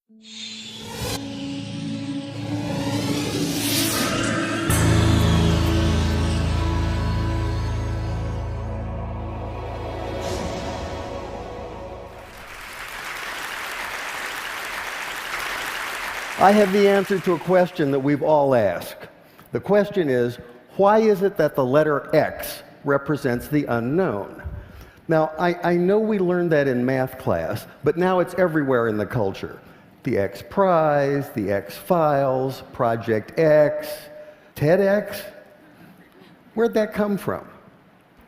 I have the answer to a question that we've all asked. The question is, why is it that the letter X represents the unknown? Now, I know we learned that in math class, but now it's everywhere in the culture. The X Prize, the X Files, Project X, TEDx. Where'd that come from?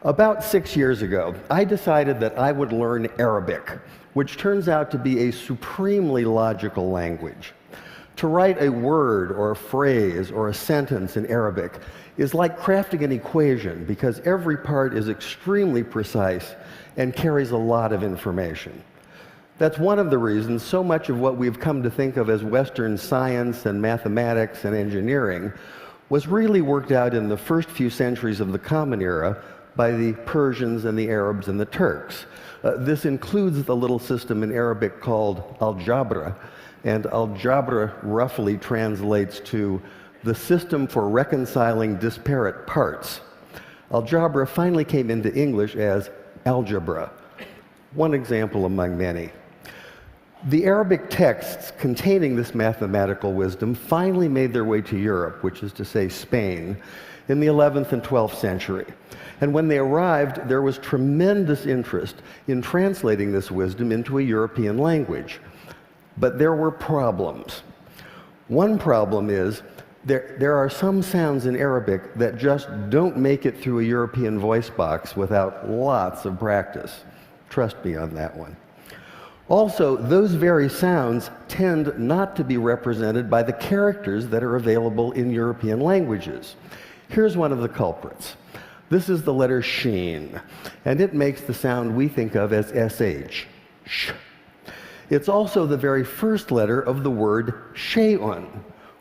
About 6 years ago, I decided that I would learn Arabic, which turns out to be a supremely logical language. To write a word or a phrase or a sentence in Arabic is like crafting an equation because every part is extremely precise and carries a lot of information. That's one of the reasons so much of what we've come to think of as Western science and mathematics and engineering was really worked out in the first few centuries of the Common Era by the Persians and the Arabs and the Turks. This includes the little system in Arabic called algebra, and algebra roughly translates to the system for reconciling disparate parts. Algebra finally came into English as algebra, one example among many. The Arabic texts containing this mathematical wisdom finally made their way to Europe, which is to say Spain, in the 11th and 12th century. And when they arrived, there was tremendous interest in translating this wisdom into a European language. But there were problems. One problem is there are some sounds in Arabic that just don't make it through a European voice box without lots of practice. Trust me on that one. Also, those very sounds tend not to be represented by the characters that are available in European languages. Here's one of the culprits. This is the letter Sheen, and it makes the sound we think of as SH, sh. It's also the very first letter of the word shay'un,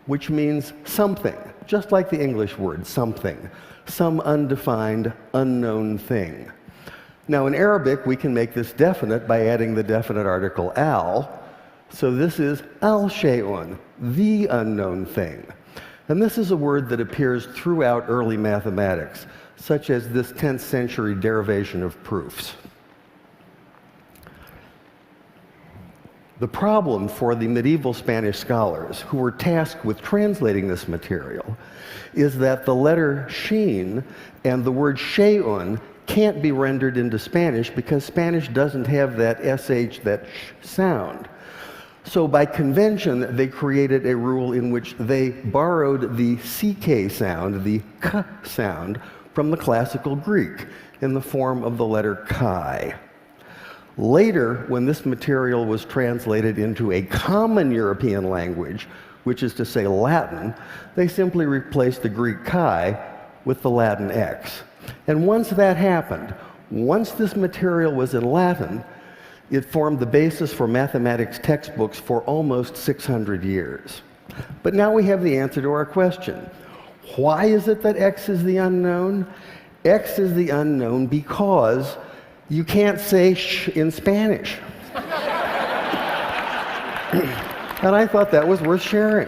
which means something, just like the English word something, some undefined, unknown thing. Now, in Arabic, we can make this definite by adding the definite article al, so this is al-shay'un, the unknown thing. And this is a word that appears throughout early mathematics, such as this 10th century derivation of proofs. The problem for the medieval Spanish scholars who were tasked with translating this material is that the letter Sheen and the word shay'un can't be rendered into Spanish because Spanish doesn't have that sh, that sh sound. So by convention, they created a rule in which they borrowed the ck sound, the k sound, from the classical Greek in the form of the letter chi. Later, when this material was translated into a common European language, which is to say Latin, they simply replaced the Greek chi with the Latin x. And once that happened, once this material was in Latin, it formed the basis for mathematics textbooks for almost 600 years. But now we have the answer to our question. Why is it that x is the unknown? X is the unknown because you can't say sh in Spanish. And I thought that was worth sharing.